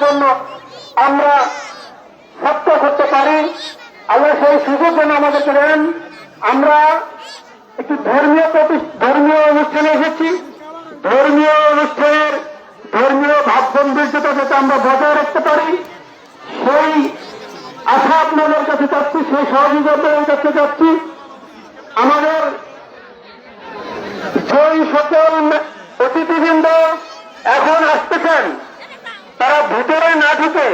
জন্য আমরা সত্য করতে পারি, আল্লাহ সেই সুযোগ যেন আমাদেরকে দেন। আমরা একটি ধর্মীয় অনুষ্ঠানে এসেছি। ধর্মীয় অনুষ্ঠানের ধর্মীয় ভাবগম্ভীর্যতা যাতে আমরা বজায় রাখতে পারি, সেই আশা আপনাদের কাছে চাচ্ছি, সেই সহযোগিতার কাছে চাচ্ছি। আমাদের যেই সকল অতিথিবৃন্দ এখন আসতেছেন, তারা ভিতরে না ঢুকে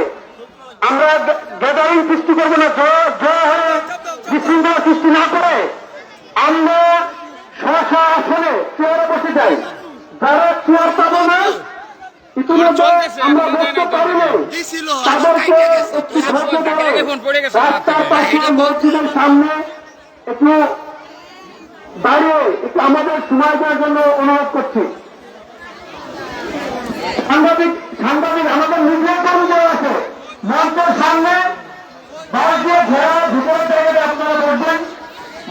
আমরা গ্যাদারিং সৃষ্টি করবো না, হয়ে বিশৃঙ্খলা সৃষ্টি না করে আমরা স্ব আসনে চেয়ারে বসে যাই। যারা চেয়ার পাবো না, ইতিমধ্যে আমরা বসতে পারিনি, তাদেরকে একটি রাস্তার পাশে মসজিদের সামনে একটু দাঁড়িয়ে একটু আমাদের সময় দেওয়ার জন্য অনুরোধ করছি। সাংবাদিক আমাদের মিডিয়া কর্মীরা আছে, মঞ্চের সামনে বাস দিয়ে ঘোরা ভিতরে জায়গাটা আপনারা বলবেন।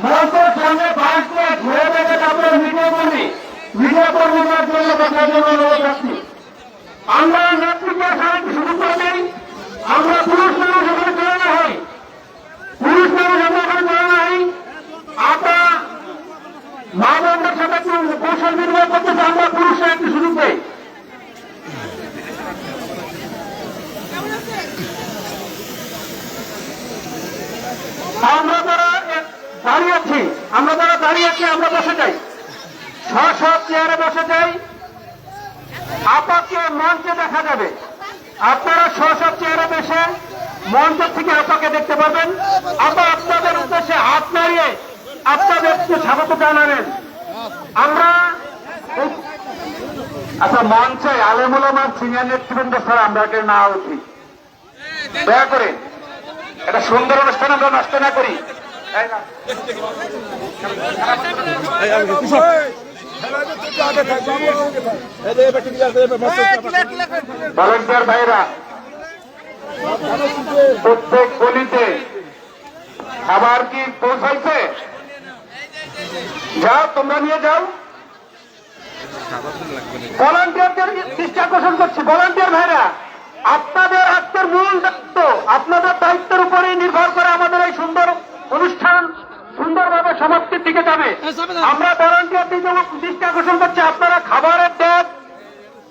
মঞ্চের সামনে বাস দিয়ে ঘোরা জায়গাটা আপনারা মিডিয়া কর্মীদের জন্য বসার জন্য অনুরোধ রাখছি। আমরা নেতৃত্বের সাথে শুরু করলেই আমরা পুরুষ মানুষ ওখানে চলে না হই, পুরুষ মানুষ আমরা ওখানে চলে না হই। আপনার মা বোনদের সাথে একটু কৌশল বিনিময় করতেছে, আমরা পুরুষরা একটু শুরু করি। আমরা যারা দাঁড়িয়ে আছি আমরা বসে যাই, সব চেয়ারে বসে যাই। আপাকে মঞ্চে দেখা যাবে, আপনারা সব চেয়ারে বসে মঞ্চ থেকে আপাকে দেখতে পাবেন। আপা আপনাদের উদ্দেশ্যে হাত নাড়িয়ে আপনাদেরকে স্বাগত জানাবেন। আমরা আচ্ছা, মঞ্চে আলেমুল আমার সিনিয়র নেতৃবৃন্দ স্যার আমরা না উঠি, দয়া করে একটা সুন্দর অনুষ্ঠান আমরা নষ্ট না করি। ভলান্টিয়ার ভাইরা প্রত্যেক গলিতে খাবার কি পৌঁছাইছে? যাও, তোমরা নিয়ে যাও। ভলান্টিয়ারদের দৃষ্টি আকর্ষণ করছি। ভলান্টিয়ার ভাইরা, আপনাদের আজকের মূল দায়িত্ব, আপনাদের দায়িত্বের উপরেই নির্ভর করে আমাদের এই সুন্দর অনুষ্ঠান সুন্দরভাবে সমাপ্তির দিকে যাবে। আমরা ভলান্টিয়ারদের দৃষ্টি আকর্ষণ করছি, আপনারা খাবারের ট্যাব,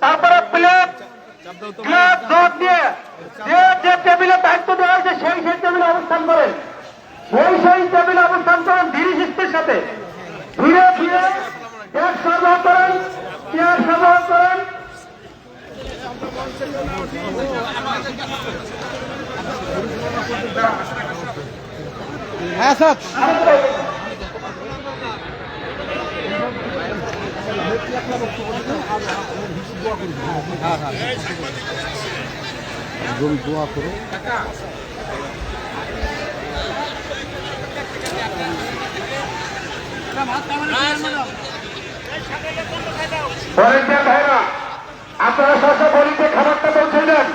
তারপরে প্লেট, গ্লাস, জগ দিয়ে যে টেবিলের দায়িত্ব দেওয়া হয়েছে সেই টেবিলে অবস্থান করেন, সেই টেবিলে অবস্থান করেন। ধীরে শিস্তের সাথে ধীরে ধীরে ট্যাব সরবরাহ করেন, চেয়ার সরবরাহ করেন। হ্যাঁ স্যার, দোয়া করো। ভাইরা, আপনারা সব বলিতে খাবারটা পৌঁছে দেন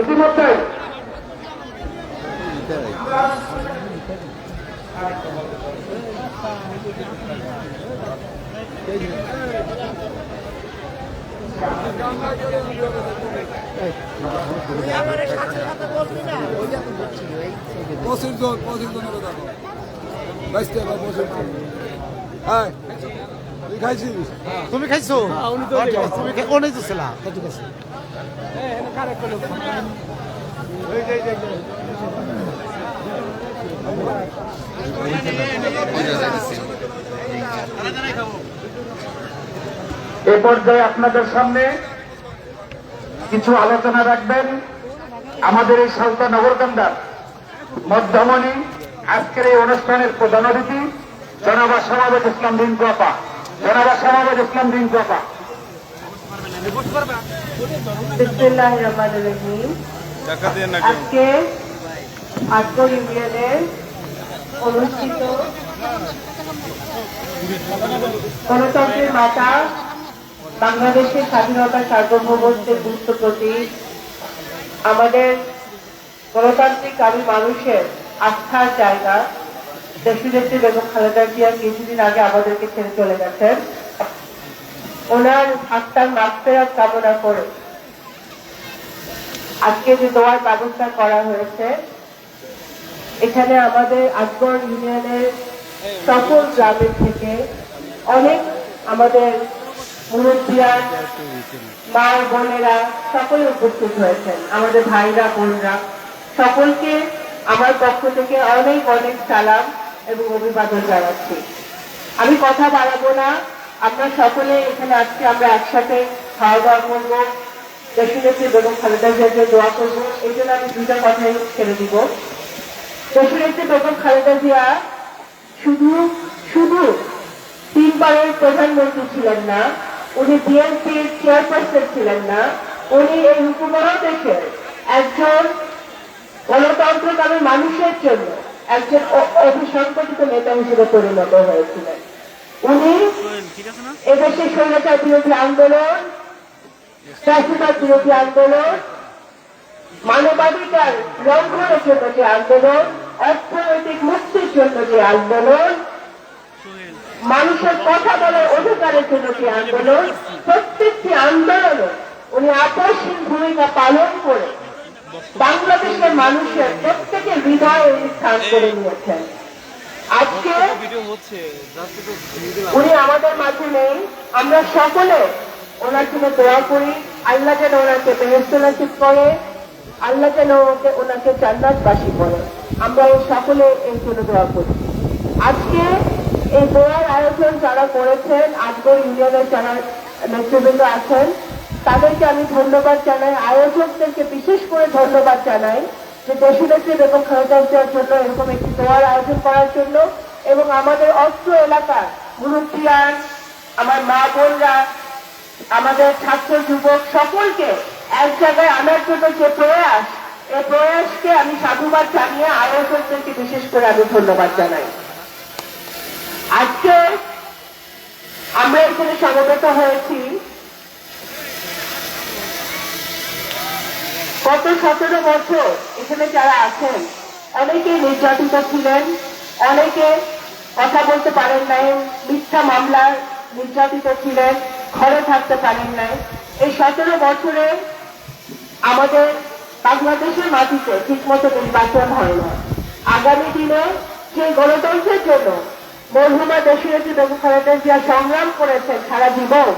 ইতিমধ্যে। তুমি খাইছো? তুমি তো ছিলা, ঠিক আছে। এ পর্যায়ে আপনাদের সামনে কিছু আলোচনা রাখবেন আমাদের এই সালতা নগরকান্দার মধ্যমণি, আজকের এই অনুষ্ঠানের প্রধান অতিথি জনাব শাহবাজ ইসলাম রিঙ্কু আপা। বিসমিল্লাহির রহমানির রহিম। আজকে আটগড় ইউনিয়নের অনুষ্ঠিত গণতন্ত্রের মাতা, বাংলাদেশের স্বাধীনতা সার্বভৌমত্বের গুরুত্ব প্রতীক, আমাদের গণতান্ত্রিক আমি মানুষের আস্থার জায়গা দেশনেত্রী বেগম খালেদা জিয়া কিছুদিন আগে আমাদেরকে ছেড়ে চলে গেছেন। ওনার আত্মার মাগফিরাত কামনা করে আজকে যে দোয়ার ব্যবস্থা করা হয়েছে, এখানে আমাদের আজগর ইউনিয়নের সকল গ্রামের থেকে অনেক আমাদের মুরব্বিয়ান, মা বোনেরা সকলে উপস্থিত হয়েছেন, আমাদের ভাইরা বোনরা সকলকে আমার পক্ষ থেকে অনেক অনেক সালাম এবং অভিবাদন জানাচ্ছি। আমি কথা বাড়াবো না, আমরা সকলে এখানে আজকে আমরা একসাথে খাওয়া দাওয়া করবো, দেশনেত্রী বেগম খালেদা জিয়াকে দোয়া করবো, এই জন্য আমি দুটা কথাই ছেড়ে দিব। দেশনেত্রী বেগম খালেদা জিয়া শুধু শুধু 3 বারের প্রধানমন্ত্রী ছিলেন না, উনি বিএনপির চেয়ারপারসন ছিলেন না, উনি এই উপমহাদেশের একজন গণতন্ত্রকামী মানুষের জন্য একজন অভিসংগঠিত নেতা হিসেবে পরিণত হয়েছিলেন। উনি এদেশে স্বৈরাচার বিরোধী আন্দোলন, ফ্যাসিবাদ বিরোধী আন্দোলন, মানবাধিকার লঙ্ঘনের জন্য যে আন্দোলন, অর্থনৈতিক মুক্তির জন্য যে আন্দোলন, মানুষের কথা বলার অধিকারের জন্য যে আন্দোলন, প্রত্যেকটি আন্দোলনে উনি আপসহীন ভূমিকা পালন করে বাংলাদেশের মানুষের প্রত্যেকের হৃদয়ে স্থান করে নিয়েছেন। আজকে উনি আমাদের মাঝে নেই, আমরা সকলে ওনার জন্য দোয়া করি, আল্লাহ যেন ওনাকে বেহেশত নসিব করে, আল্লাহ যেন ওনাকে জান্নাতবাসী করে, আমরা সকলে এই জন্য দোয়া করি। আজকে এই দোয়ার আয়োজন যারা করেছেন, আজগর ইউনিয়নের যারা নেতৃবৃন্দ আছেন, তাদেরকে আমি ধন্যবাদ জানাই, আয়োজকদেরকে বিশেষ করে ধন্যবাদ জানাই যে দেশনেত্রী বেগম খালেদা জিয়ার জন্য এরকম একটি দোয়ার আয়োজন করার জন্য, এবং আমাদের অস্ত্র এলাকার মুরব্বিয়ান, আমার মা বোনরা, আমাদের ছাত্র যুবক সকলকে এক জায়গায় আনার জন্য যে প্রয়াস, এই প্রয়াসকে আমি সাধুবাদ জানিয়ে আয়োজকদেরকে বিশেষ করে আমি ধন্যবাদ জানাই। আজকে আমরা এখানে সমবেত হয়েছি গত 17 বছর এখানে যারা আছেন অনেকে নির্যাতিত ছিলেন, অনেকে কথা বলতে পারেন নাই, মিথ্যা মামলার নির্যাতিত ছিলেন, ঘরে থাকতে পারেন নাই। এই 17 বছরে আমাদের বাংলাদেশের মাটিতে ঠিকমতো নির্বাচন হয় না। আগামী দিনে সেই গণতন্ত্রের জন্য মরহুমা দেশনেত্রী বেগম খালেদা জিয়া সংগ্রাম করেছেন, সারা জীবন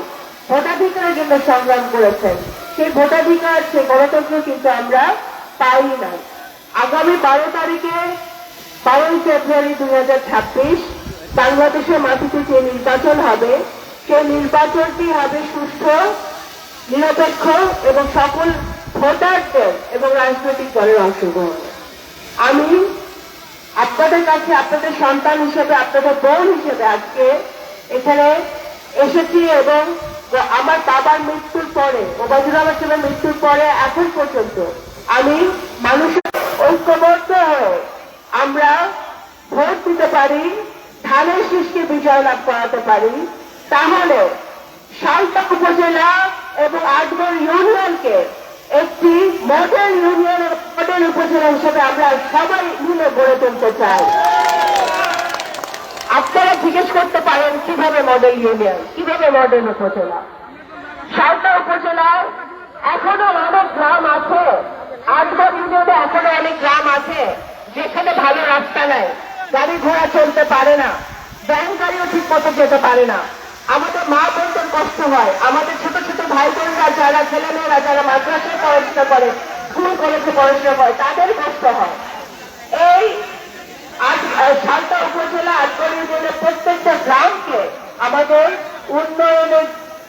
ভোটাধিকারের জন্য সংগ্রাম করেছেন, সেই ভোটাধিকার, সেই গণতন্ত্র কিন্তু আমরা পাই না। আগামী 12 তারিখে 12 ফেব্রুয়ারি 2026 বাংলাদেশের মাটিতে যে নির্বাচন হবে, সেই নির্বাচনটি হবে সুষ্ঠু, নিরপেক্ষ এবং সকল ভোটারদের এবং রাজনৈতিক দলের অংশগ্রহণ। আমি আপনাদের কাছে আপনাদের সন্তান হিসেবে, আপনাদের বোন হিসেবে আজকে এখানে এসেছি, এবং আমার বাবার মৃত্যুর পরে, ওবায়দুর রহমান সাহেবের মৃত্যুর পরে এখন পর্যন্ত আমি মানুষের ঐক্যবদ্ধ হয়ে আমরা ভোট দিতে পারি, ধানের শীষকে বিজয় লাভ করাতে পারি, তাহলে সালতা উপজেলা এবং আজগর ইউনিয়নকে একটি মডেল ইউনিয়ন, মডেল উপজেলা হিসেবে আমরা সবাই মিলে গড়ে তুলতে চাই। আপনারা জিজ্ঞেস করতে পারেন কিভাবে মডেল ইউনিয়ন, কিভাবে মডেল উপজেলা। সালতা উপজেলায় এখনো অনেক গ্রাম আছে, আজগর ইউনিয়নে এখনো অনেক গ্রাম আছে যেখানে ভালো রাস্তা নাই, গাড়ি ঘোড়া চলতে পারে না, ব্যাংক গাড়িও ঠিক মতো যেতে পারে না। আমাদের মা বোনদের কষ্ট হয়, আমাদের ছোট ছোট ভাই বোনরা, যারা ছেলেমেয়েরা যারা মাদ্রাসায় পড়াশোনা করে, স্কুল কলেজে পড়াশোনা করে, তাদের কষ্ট হয়। এই সালতা উপজেলা আজগর ইউনিয়নের প্রত্যেকটা গ্রামকে আমাদের উন্নয়নে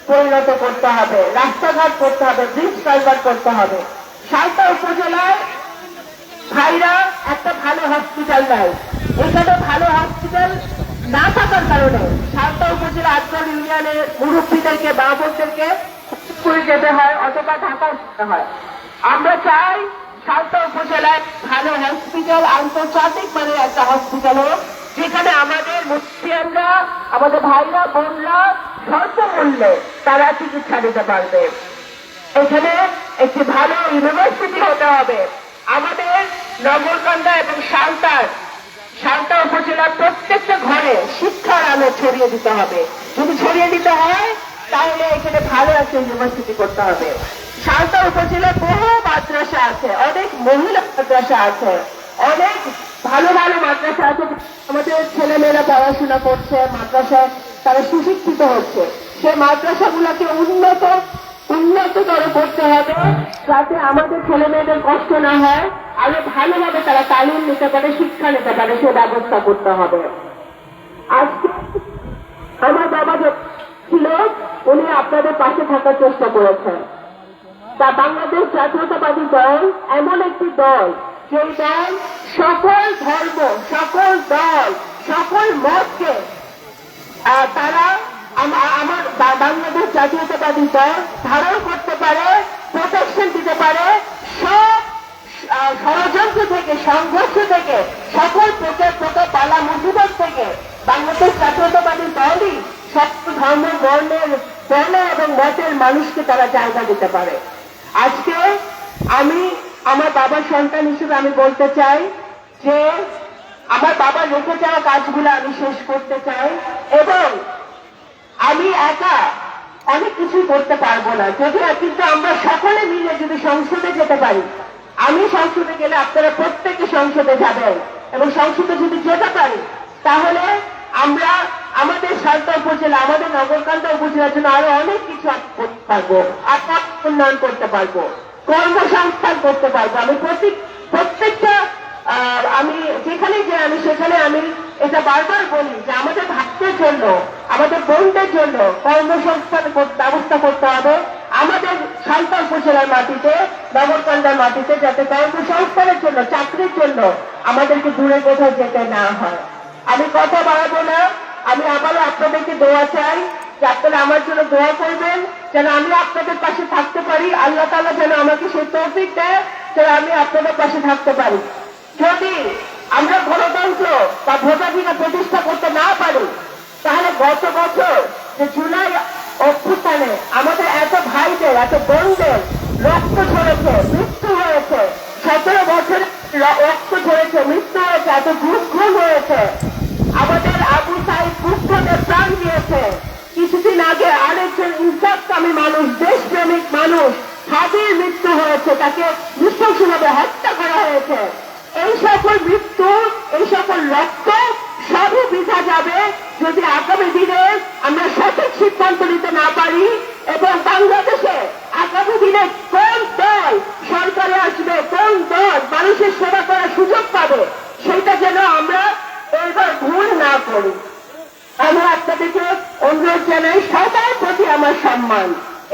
পরিণত করতে হবে, রাস্তাঘাট করতে হবে, ব্রিজ কালভার্ট করতে হবে। সালতা উপজেলায় ভাইরা একটা ভালো হসপিটাল নাই, এখানে ভালো হসপিটাল না থাকার কারণে সালতা উপজেলা আজগর ইউনিয়নের মুরব্বীদেরকে, মা বোনদেরকে করে যেতে হয় অথবা ঢাকা যেতে হয়। আমরা চাই সালতা উপজেলায় ভালো হসপিটাল, আন্তর্জাতিক মানের একটা হসপিটাল হোক, যেখানে আমাদের মুসলিমরা, আমাদের ভাইরা বোনরা স্বল্প মূল্যে তারা চিকিৎসা দিতে পারবে। এখানে একটি ভালো ইউনিভার্সিটি হতে হবে। আমাদের নগরকান্দা এবং সালতা উপজেলার প্রত্যেকটা ঘরে শিক্ষার আলো ছড়িয়ে দিতে হবে। যদি ছড়িয়ে দিতে হয় তাহলে এখানে ভালো একটা ইউনিভার্সিটি করতে হবে। সালতা উপজেলায় বহু মাদ্রাসা আছে, অনেক মহিলা মাদ্রাসা আছে, অনেক ভালো ভালো মাদ্রাসা আছে। আমাদের ছেলেমেয়েরা পড়াশোনা করছে, মাদ্রাসায় তারা সুশিক্ষিত হচ্ছে। সেই মাদ্রাসাগুলোকে উন্নততর করতে হবে, যাতে আমাদের ছেলে মেয়েদের কষ্ট না হয়, আরো ভালোভাবে তারা তালিম নিতে পারে, শিক্ষা নিতে পারে, সে ব্যবস্থা করতে হবে। আজকে আমার বাবা যে ছিল, উনি আপনাদের পাশে থাকার চেষ্টা করেছেন। তা বাংলাদেশ জাতীয়তাবাদী দল এমন একটি দল, সেই দল সকল ধর্ম, সকল দল, সকল মতকে তারা আমার বাংলাদেশ জাতীয়তাবাদী দল ধারণ করতে পারে, প্রোটেকশন দিতে পারে। সব ষড়যন্ত্র থেকে, সংঘর্ষ থেকে, সকল প্রকার পালা মুসিবত থেকে বাংলাদেশ জাতীয়তাবাদী দলই সব ধর্ম, বর্ণ এবং মতের মানুষকে তারা জায়গা দিতে পারে। আজকে আমি আমার বাবার সন্তান হিসেবে আমি বলতে চাই যে আমার বাবা রেখে যাওয়া কাজগুলো আমি শেষ করতে চাই, এবং আমি একা অনেক কিছু করতে পারবো না, কিন্তু আমরা সকলে মিলে যদি সংসদে যেতে পারি, আমি সংসদে গেলে আপনারা প্রত্যেকে সংসদে যাবেন, এবং সংসদে যদি যেতে পারি তাহলে আমরা আমাদের সালতা উপজেলা, আমাদের নগরকান্দা উপজেলার জন্য আরো অনেক কিছু করতে পারবো, আত্মার উন্নয়ন করতে পারবো, কর্মসংস্থান করতে পারবো। আমি প্রত্যেকটা আমি যেখানে যে আমি সেখানে আমি এটা বারবার বলি যে আমাদের ভাইদের জন্য, আমাদের বোনদের জন্য কর্মসংস্থান ব্যবস্থা করতে হবে আমাদের সালতা উপজেলার মাটিতে, নগরকান্দার মাটিতে, যাতে কর্মসংস্থানের জন্য, চাকরির জন্য আমাদেরকে দূরে কোথাও যেতে না হয়। আমি কথা বাড়াবো না, আমি আবারও আপনাদেরকে দোয়া চাই যে আপনারা আমার জন্য দোয়া করবেন, যেন আমি আপনাদের পাশে থাকতে পারি। আল্লাহ তাআলা যেন আমাকে সেই তৌফিক দেয় যেন আমি আপনাদের পাশে থাকতে পারি। যদি আমরা গণতন্ত্র বা ভোটাধিকার প্রতিষ্ঠা করতে না পারি, তাহলে গত বছর যে জুলাই অভ্যুত্থানে আমাদের এত ভাইদের, এত বোনদের রক্ত ঝরেছে, মৃত্যু হয়েছে, 17 বছরে রক্ত ঝরেছে, মৃত্যু হয়েছে, এত খুন হয়েছে, আমাদের আবু সাইদ মুগ্ধদের প্রাণ দিয়েছে। কিছুদিন আগে আরেকজন ইনসাফকামী মানুষ, দেশপ্রেমিক মানুষ হাদির মৃত্যু হয়েছে, তাকে নৃশংসভাবে হত্যা করা হয়েছে। এই সকল মৃত্যু, এই সকল রক্ত সবই বৃথা যাবে যদি আগামী দিনে আমরা সঠিক সিদ্ধান্ত নিতে না পারি, এবং বাংলাদেশে আগামী দিনে কোন দল সরকারে আসবে, কোন দল মানুষের সেবা করার সুযোগ পাবে, সেটা যেন আমরা এবার ভুল না করি। আমি আপনাদেরকে অনুরোধ জানাই, সবার প্রতি আমার সম্মান।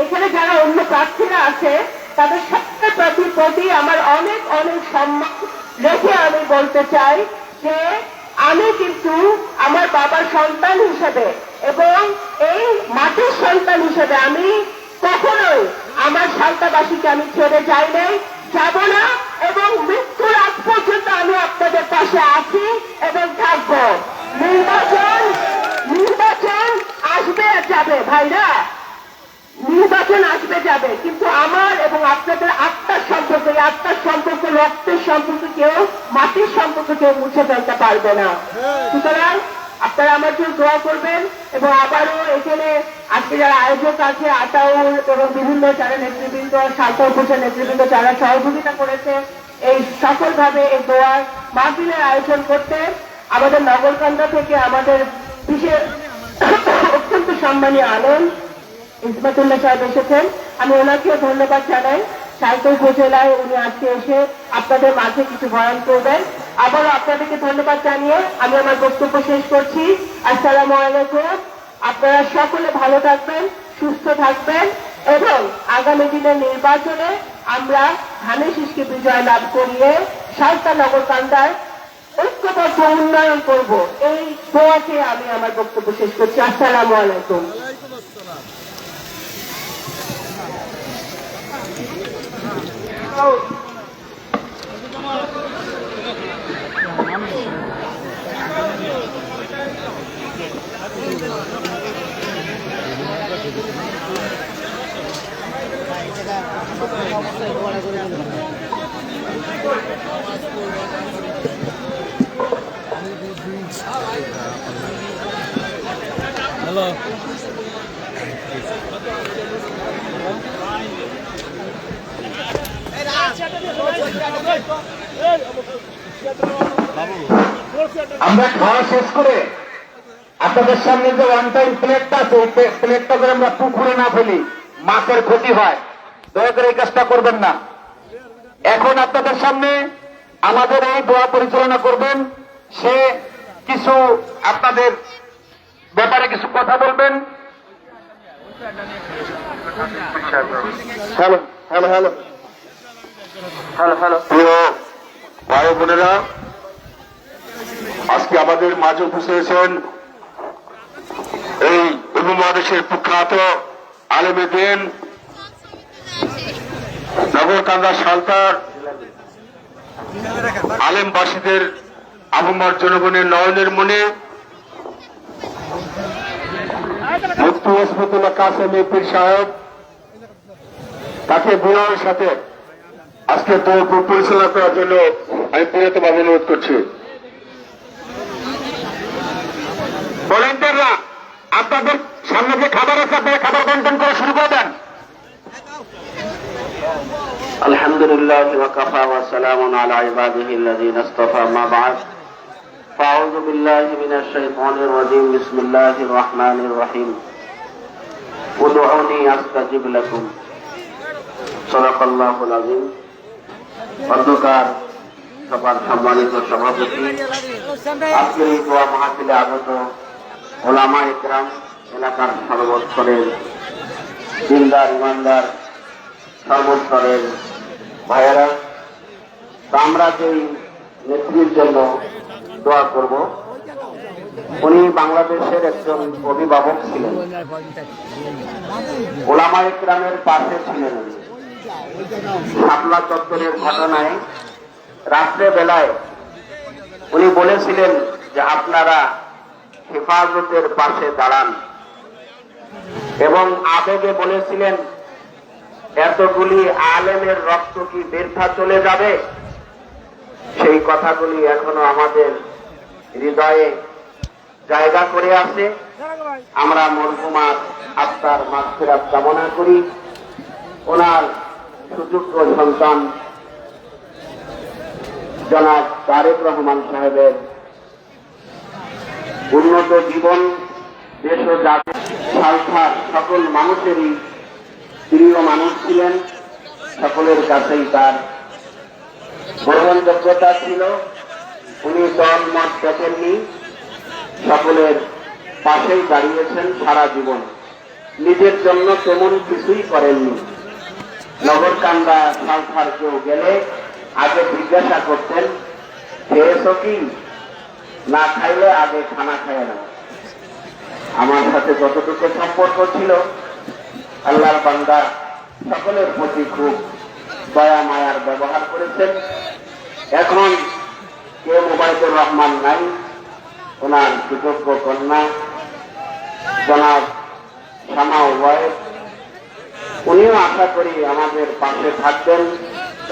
এখানে যারা অন্য প্রার্থীরা আছে তাদের সবার প্রতি আমার অনেক অনেক সম্মান রেখে আমি বলতে চাই যে আমি কিন্তু আমার বাবার সন্তান হিসেবে এবং এই মাটির সন্তান হিসেবে আমি কখনোই আমার সালতাবাসীকে আমি ছেড়ে যাই নাই, যাব না, এবং মৃত্যুর আগ পর্যন্ত আমি আপনাদের পাশে আছি এবং থাকবো। নির্বাচন আসবে আর যাবে ভাইরা, নির্বাচন আসবে যাবে, কিন্তু আমার এবং আপনাদের আত্মার সম্পর্ক, এই আত্মার সম্পর্ক, রক্তের সম্পর্ক কেউ, মাটির সম্পর্ক কেউ মুছে ফেলতে পারবে না। সুতরাং আপনারা আমার জন্য দোয়া করবেন, এবং আবারও এখানে আজকে যারা আয়োজক আছে, আতাউল এবং বিভিন্ন যারা নেতৃবৃন্দ, সালতা উপজেলা নেতৃবৃন্দ যারা সহযোগিতা করেছে এই সফলভাবে এই দোয়ার মাহফিলের আয়োজন করতে, আমাদের নগরকান্দা থেকে আমাদের বিশেষ অত্যন্ত সম্মানীয় আনন্দ ইসমাতুল্লাহ সাহেব এসেছেন, আমি ওনাকেও ধন্যবাদ জানাই। সালতা উপজেলায় উনি আজকে এসে আপনাদের মাঝে কিছু বয়ান করবেন। আবারও আপনাদেরকে ধন্যবাদ জানিয়ে আমি আমার বক্তব্য শেষ করছি। আসসালামু আলাইকুম। আপনারা সকলে ভালো থাকবেন, সুস্থ থাকবেন, এবং আগামী দিনের নির্বাচনে আমরা ধানের শীষকে বিজয় লাভ করিয়ে সালতা নগরকান্দার ঐক্যবদ্ধ উন্নয়ন করব, এই দোয়াকে আমি আমার বক্তব্য শেষ করছি। আসসালামু আলাইকুম। হ্যালো আমরা খাওয়া শেষ করে আপনাদের সামনে যে ওয়ান টাইম প্লেটটা আছে ওই প্লেটটা করে আমরা পুকুরে না ফেলি, মাছের ক্ষতি হয়। দয়া করে এই কাজটা করবেন না। এখন আপনাদের সামনে আমাদের এই দোয়া পরিচালনা করবেন, সে কিছু আপনাদের ব্যাপারে কিছু কথা বলবেন। Hello hello hello hello hello প্রিয় ভাই বোনেরা, আজকে আমাদের মাঝে উপস্থিত হয়েছেন এই উপমহাদেশের প্রখ্যাত আলেমে দ্বীন নগরকান্দা সালতার আলেমবাসীদের আবহাওয়ার জনগণের নয়নের মনে মুফতি ওসমাতুল্লাহ কাসেম পীর সাহেব, তাকে বিনয়ের সাথে আজকে পরিচালনা করার জন্য আমি বিনীতভাবে অনুরোধ করছি। ভলেন্টিয়াররা আপনাদের সামনে যে খাবার আছে আপনারা খাবার বন্টন করা শুরু করে দেন। আলহামদুলিল্লাহ ওয়া কাফা ওয়া সালামুন আলা ইবাদিহিল্লাযীনা ইসতাফা, মা বা'দ। ফাআউযু বিল্লাহি মিনাশ শাইতানির রাজীম। বিসমিল্লাহির রাহমানির রহিম। উদউনি আস্তাজিব লাকুম। সাদাকাল্লাহুল আযীম। অধ্যকার সভার সম্মানিত সভাপতি, আজকের এই দোয়া মাহফিলে আগত ওলামা ইকরাম, এলাকার সর্বস্তরের দিনদার ইমানদার সর্বস্তরের ভাইয়েরা, আমরা যেই নেত্রীর জন্য দোয়া করব, উনি বাংলাদেশের একজন অভিভাবক ছিলেন, ওলামা ইকরামের পাশে ছিলেন। উনি শাপলা চত্বরের ঘটনায় রাত্রে বেলায় উনি বলেছিলেন যে আপনারা হেফাজতের পাশে দাঁড়ান, এবং আবেগে বলেছিলেন এতগুলি আলেমের রক্ত কি বৃথা চলে যাবে। সেই কথাগুলি এখনো আমাদের হৃদয়ে জায়গা করে আছে। আমরা মরহুমার আত্মার মাগফিরাত কামনা করি। ওনার সুযোগ্য সন্তান জনাব তারেক রহমান সাহেবের উন্নত জীবন, দেশ ও জাতির সালসার সকল মানুষেরই প্রিয় মানুষ ছিলেন। সকলের কাছেই তার গ্রহণযোগ্যতা ছিল। উনি দল মত দেখেননি, সকলের পাশেই দাঁড়িয়েছেন সারা জীবন। নিজের জন্য তেমন কিছুই করেননি। নগরকান্দা সালসার কেউ গেলে আগে জিজ্ঞাসা করতেন খেয়েছ কি, না খাইলে আগে খানা খায় না। আমার সাথে যতটুকু সম্পর্ক ছিল, আল্লাহর বান্দা সকলের প্রতি খুব দয়া মায়ার ব্যবহার করেছেন। এখন কেউ মুবাইদুর রহমান নাই, ওনার সুযোগ্য কন্যা জনাব শামা ওয়াহেদ, উনিও আশা করি আমাদের পাশে থাকবেন।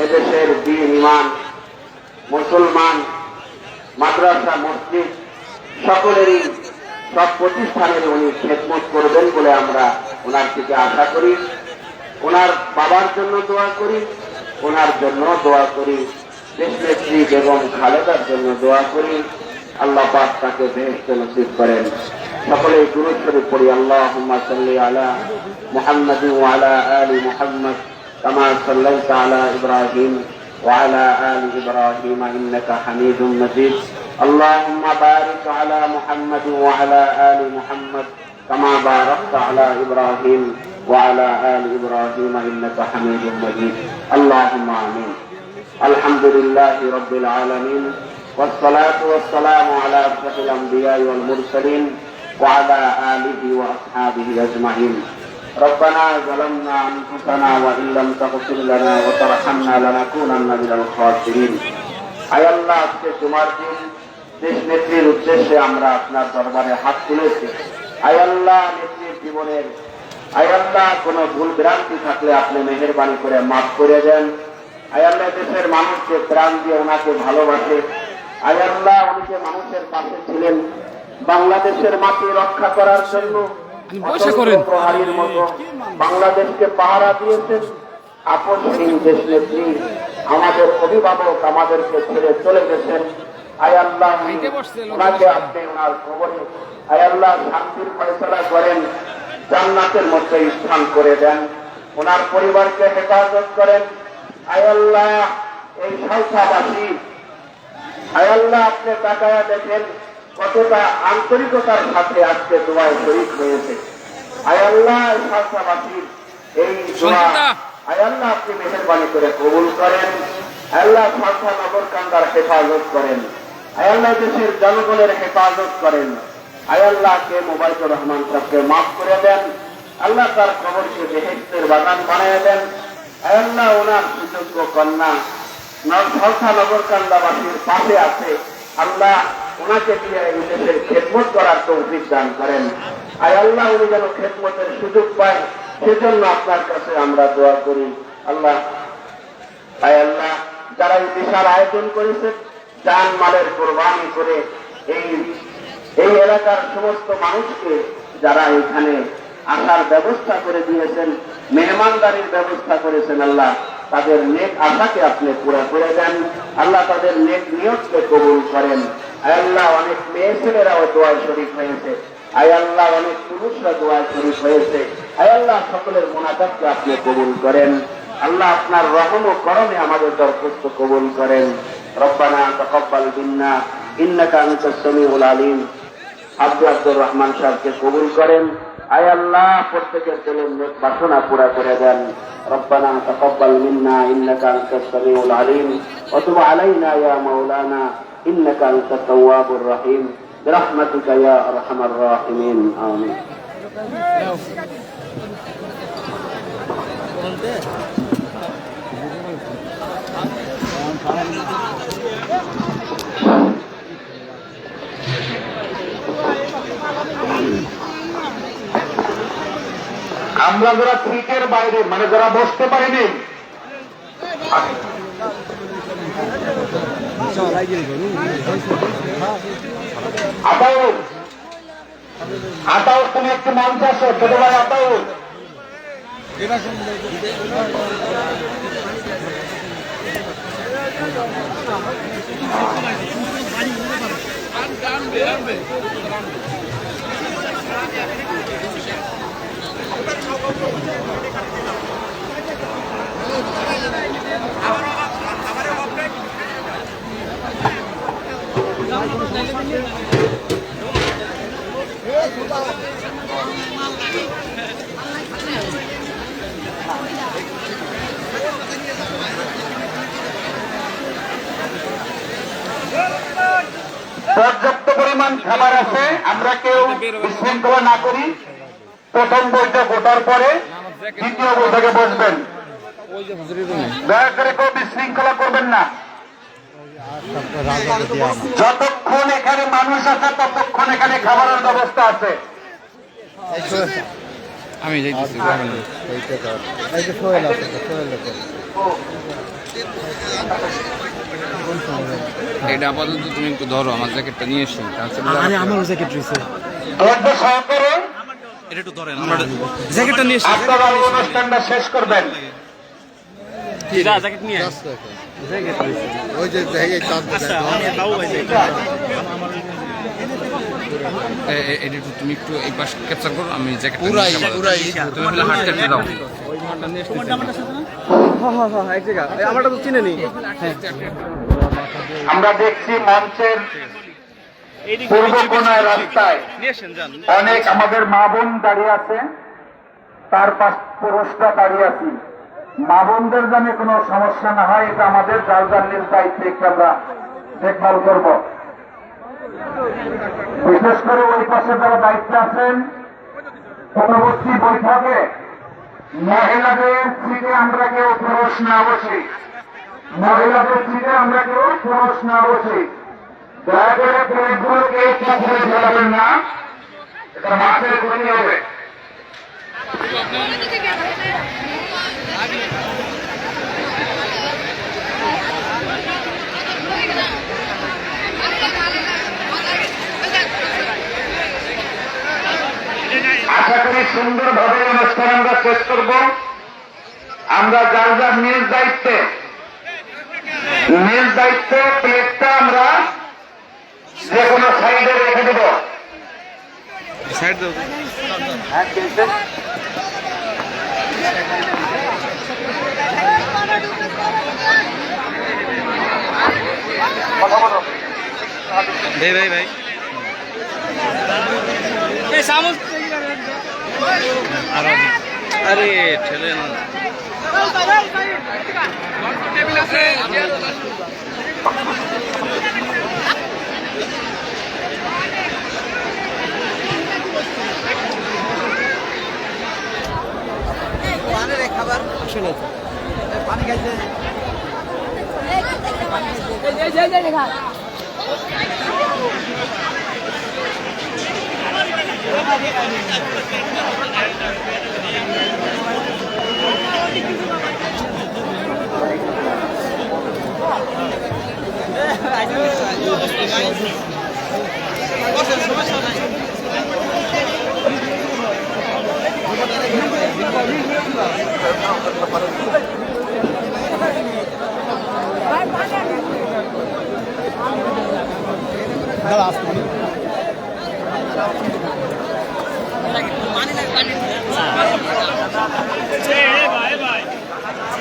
এদেশের দিন ইমান, মুসলমান, মাদ্রাসা, মসজিদ সকলেরই সব প্রতিষ্ঠানের উনি খেদমত করবেন বলে আমরা ওনার থেকে আশা করি। ওনার বাবার জন্য দোয়া করি, ওনার জন্য দোয়া করি, দেশনেত্রী বেগম খালেদার জন্য দোয়া করি। আল্লাহ পাক তাকে বেহেশতে নসিব করেন। সকলেই দুরূদ শরীফ পড়ি। আল্লাহুম্মা সাল্লি আলা মুহাম্মাদিন ওয়া আলা আলি মুহাম্মাদ কামা সাল্লাইতা আলা ইব্রাহিম ওয়া আলা আলি ইব্রাহিম ইন্নাকা হামিদুম মাজিদ। আল্লাহুম্মা বারিক আলা মুহাম্মাদিন ওয়া আলা আলি মুহাম্মাদ কামা বারাকতা আলা ইব্রাহিম ওয়া আলা আলি ইব্রাহিম ইন্নাকা হামিদুম মাজিদ। আল্লাহুম্মা আমিন। আলহামদুলিল্লাহি রাব্বিল আলামিন, والصلاة والسلام على أشرف الأنبياء والمرسلين وعلى آله وأصحابه أجمعين. ربنا ظلمنا أنفسنا وإن لم تغفر لنا وترحمنا لنكونن من الخاسرين. আয় আল্লাহ, আজকে জুমার দিন দেশ নেত্রীর উদ্দেশ্যে আমরা আপনার দরবারে হাত তুলেছি। আয় আল্লাহ, নেত্রীর জীবনের আয় আল্লাহ কোন ভুল ভ্রান্তি থাকলে আপনি মেহেরবানি করে মাফ করে দেন। আয় আল্লাহ, দেশের মানুষকে প্রাণ দিয়ে ওনাকে ভালোবাসে। আয় আল্লাহ, উনি যে মানুষের পাশে ছিলেন, বাংলাদেশের মাটি রক্ষা করার জন্য প্রহারীর মতো বাংলাদেশকে পাহারা দিয়েছেন। আপসহীন দেশ নেত্রী আমাদের অভিভাবক আমাদেরকে ছেড়ে চলে গেছেন। আয় আল্লাহ, ওনাকে আপনি ওনার কবরে আয় আল্লাহ শান্তির ফয়সালা করেন, জান্নাতের মধ্যে স্থান করে দেন। ওনার পরিবারকে হেফাজত করেন। আয় আল্লাহ, এই সালসাবাসী আয় আল্লাহ আপনি তাকায়া দেখেন কতটা আন্তরিকতার সাথে আজকে দোয়ায় শরীক হয়েছে। আয় আল্লাহ, সালসাবাসীর এই দোয়া আয় আল্লাহ আপনি মেহেরবানি করে কবুল করেন। আল্লাহ সালসা নগরকান্দার হেফাজত করেন। আয় আল্লাহ দেশের জনগণের হেফাজত করেন। আয় আল্লাহ কে মোবাইদুর রহমান সাহেবকে মাফ করে দেন। আল্লাহ তার কবরকে বেহেশতের বাগান বানিয়ে দেন। আয় আল্লাহ ওনার সুযোগ্য কন্যা সালসা নগরকান্দাবাসীর পাশে আছে। আল্লাহ ওনাকে দিয়ে এই দেশের খেদমত করার তৌফিক দান করেন। আয় আল্লাহ উনি যেন খেদমতের সুযোগ পায় সেজন্য আপনার কাছে আমরা দোয়া করি। আল্লাহ আয় আল্লাহ যারা এই বিশাল আয়োজন করেছে জান মালের কোরবানি করে এই এলাকার সমস্ত মানুষকে যারা এখানে আসার ব্যবস্থা করে দিয়েছেন, মেহমানদারির ব্যবস্থা করেছেন, আল্লাহ তাদের নেক আশাকে আপনি পুরা করে দেন। আল্লাহ তাদের নেক নিয়তকে কবুল করেন। আয় আল্লাহ অনেক মেয়ে ছেলেরাও দোয়ায় শরীক হয়েছে। আয় আল্লাহ অনেক পুরুষরা দোয়ায় শরীক হয়েছে। আয় আল্লাহ সকলের মুনাজাতকে আপনি কবুল করেন। আল্লাহ আপনার রহম ও করমে আমাদের দরখাস্ত কবুল করেন। রব্বানা তাকাব্বাল মিন্না ইন্নাকা আনতাস সামিউল আলিম। আব্দুর রহমান সাহেবকে কবুল করেন। আয় আল্লাহ প্রত্যেকের দিলের নেক বাসনা পুরা করে দেন। রব্বানা তাকাব্বাল মিন্না ইন্নাকা আনতাস সামিউল আলিম ওয়া তুব আলাইনা ইয়া মাওলানা ইন্নাকা আনতাত তাওয়াবুর রহিম বিরহমাতিকা ইয়া আরহামার রাহিমিন। আমিন। আমরা যারা সিটের বাইরে মানে যারা বসতে পারিনি আতাউর আতাউর তুমি একটু মঞ্চ আসো, ছোট ভাই আতাউর। পর্যাপ্ত পরিমাণ খাবার আছে, আমরা কেউ বিশৃঙ্খলা না করি। প্রথম বৈঠক ওঠার পরে দ্বিতীয় বৈঠকে বসবেন। দয়া করে কেউ বিশৃঙ্খলা করবেন না। যতক্ষণ এখানে মানুষ আছে ততক্ষণ এখানে খাবারের ব্যবস্থা আছে। আমি যাইতেছি এটা আপাতত তুমি একটু ধরো, আমার জ্যাকেটটা নিয়ে এসো। আমার জ্যাকেট রয়েছে, ধৈর্য সহকারে এটা একটু ধরেন, আমার জ্যাকেটটা নিয়ে এসো। আপনারা অনুষ্ঠানটা শেষ করবেন। জ্যাকেট নিয়ে ওই যে তুমি একটু এই পাশ ক্যাপচার করো, আমি জ্যাকেট পুরাই তুমি বলে হাঁটতে একটু দাও। এক জায়গা আমারটা তো চিনে নি। আমরা দেখছি মঞ্চের পূর্ব কোণায় রাস্তায় অনেক আমাদের মা বোন দাঁড়িয়ে আছে, তার পাশ পুরুষরা দাঁড়িয়ে আছি। মা বোনদের যেন কোনো সমস্যা না হয়, এটা আমাদের যার যার নিজ দায়িত্বে একটু আমরা দেখভাল করব। বিশেষ করে ওই পাশে যারা দায়িত্বে আছেন, পরবর্তী বৈঠকে মহিলাদের সিটে আমরা কেউ পুরুষ না বসি, মহিলাদের সিটে আমরা কেউ পুরুষ না বসি। দয়া করে প্লেটগুলোকে একটু ঘুরে ফেলাবেন না, এটা মাছের ক্ষতি হবে। আশা করি সুন্দরভাবে অনুষ্ঠান আমরা শেষ করব। আমরা যার যার নিজ দায়িত্বে নিজ দায়িত্বে প্লেটটা আমরা যে কোনো সাইডে রেখে দেব। সাইড দাও ভাই ভাই ভাই আরে ঠেলে না খাবার আসলে পানি খাইতে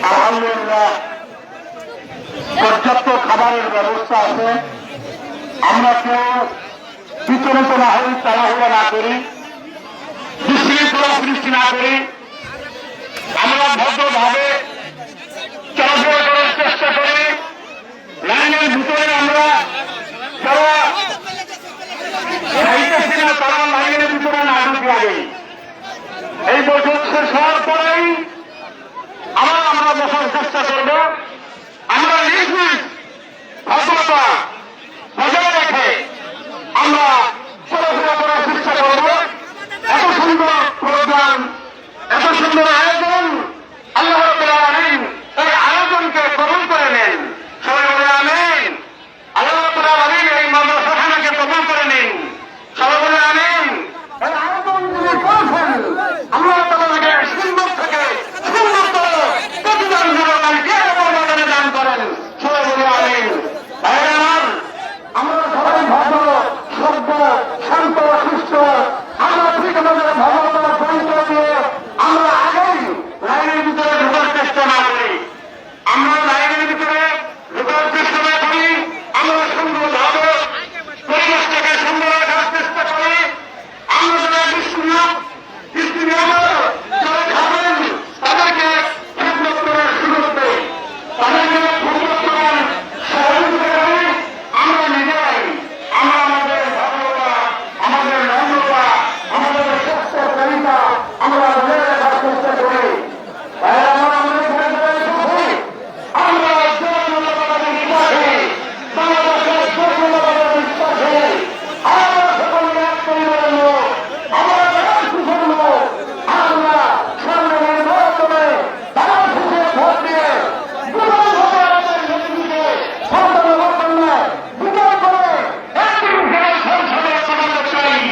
আলহামদুলিল্লাহ পর্যাপ্ত খাবারের ব্যবস্থা আছে। আমরা কেউ বিচলিত না হই, তাড়াহুড়া না করি, বিশৃঙ্খলা সৃষ্টি না করি, আমরা ভদ্রভাবে চলাচল করার চেষ্টা করি। লাইনের ভিতরে আমরা যারা খাইতেছি না তারা লাইনের ভিতরে না ঢুকে আগে এই বৈঠক শেষ হওয়ার পরেই আমরা বসার চেষ্টা করব। আমরা নিজ নিজ ভদ্রতা বজায় রেখে আমরা চলাফেরা করার চেষ্টা করব। এত সুন্দর প্রোগ্রাম, এত সুন্দর আয়োজন, আল্লাহ রাব্বুল আলামিন এই আয়োজনকে কবুল করে নেন। সবাই বলে আমিন। আল্লাহ রাব্বুল আলামিন এই মাদ্রাসাখানাকে কবুল করে নিন। সবাই বলে আমিন। এই আয়োজন যিনি করেছেন আল্লাহ তাআলাকে সুন্দর থেকে সুন্দর প্রতিদান জীবনকে মর্যাদা দান করেন। সবাই বলে আমিন। ভাইরা আমার, আমরা সবাই ভদ্র, সভ্য, শান্ত, সুস্থ, আমরা ঠিক আমাদের ভদ্রতার পরিচয় দিয়ে আমরা আগেই লাইনের ভিতরে ঢোকার চেষ্টা না করি। আমরা লাইনের ভিতরে ঢোকার চেষ্টা না করি, আমরা সুন্দরভাবে পরিবেশটাকে সুন্দর রাখার চেষ্টা করি। আমরা যারা দৃষ্টিনিয়ম যারা খাবেন তাদেরকে খেদমত করার সুযোগ দেই, তাদেরকে খেদমত করার সহযোগিতা করি। আমরা নিজেরাই আমরা আমাদের ভদ্রতা, আমাদের নম্রতা, আমাদের স্বাস্থ্যকারিতা আমরা বজায় রাখার চেষ্টা করি। আমরা জনগণের বিশ্বাসী, বাংলাদেশের জনগণের বিশ্বাসী, আমরা সকলে এক পরিবারের লোক, আমরা সুখের লোক। আমরা সামনে নির্বাচনে তারা সুখে ভোট দিয়ে বিজয় করে একদিন ফের সংসদে আমাদের চাই।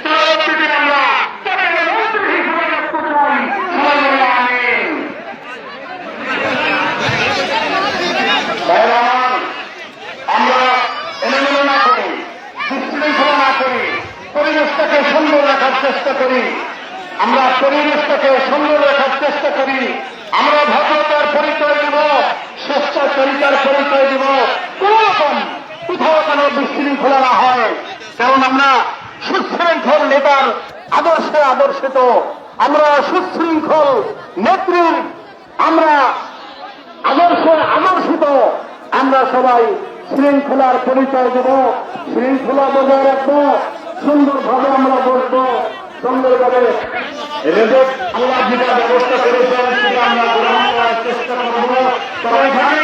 পরবর্তীতে আমরা তাদের মন্ত্রী হিসেবে দেখতে চাই। সবাই বলে আমিন। ভাইরা আমার, আমরা এলোমেলো না করি, বিশৃঙ্খলা না করি, পরিবেশটাকে সুন্দর রাখার চেষ্টা করি। আমরা পরিবেশটাকে সুন্দর রাখার চেষ্টা করি। আমরা ভদ্রতার পরিচয় দিব, স্বেচ্ছাচারিতার পরিচয় দিব। কোন রকম কোথাও যেন বিশৃঙ্খলা না হয়, কারণ আমরা সুশৃঙ্খল নেতার আদর্শে আদর্শিত, আমরা সুশৃঙ্খল নেত্রীর আমরা আদর্শে আদর্শিত। আমরা সবাই শৃঙ্খলার পরিচয় দেব, শৃঙ্খলা বজায় রাখবো, সুন্দরভাবে আমরা বসবো, সুন্দরভাবে রেজেক্ট আল্লাহ যেটা ব্যবস্থা করেছেন সেটা আমরা গ্রহণ করার চেষ্টা করবো। তবে ভাই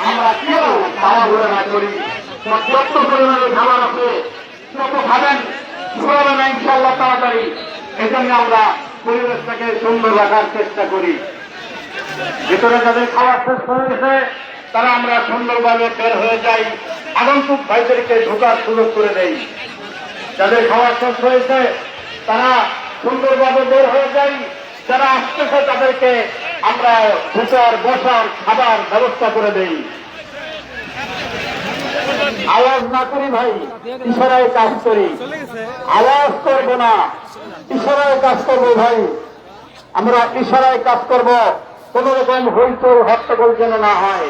আমরা কেউ খাওয়া ঘুরে না করি, যত পরিমাণে খাবার আছে তত খাবেন, ঘুরাবে না ইনশাআল্লাহ তাড়াতাড়ি। এই জন্য আমরা পরিবেশটাকে সুন্দর রাখার চেষ্টা করি। ভিতরে যাদের খাওয়া শেষ হয়েছে তারা আমরা সুন্দরভাবে বের হয়ে যাই, আগন্তুক ভাইদেরকে ঢোকার সুযোগ করে দেই। যাদের খাওয়া শেষ হয়েছে তারা সুন্দরভাবে বের হয়ে যায়, যারা আসতেছে তাদেরকে আমরা ভিতর বসার খাবার ব্যবস্থা করে দেই। আওয়াজ না করি ভাই, ইশারায় কাজ করি, আওয়াজ করবো না, ইশারায় কাজ করবো ভাই। আমরা ইশারায় কাজ করব, কোন রকম হইচই হট্টগোল যেন না হয়।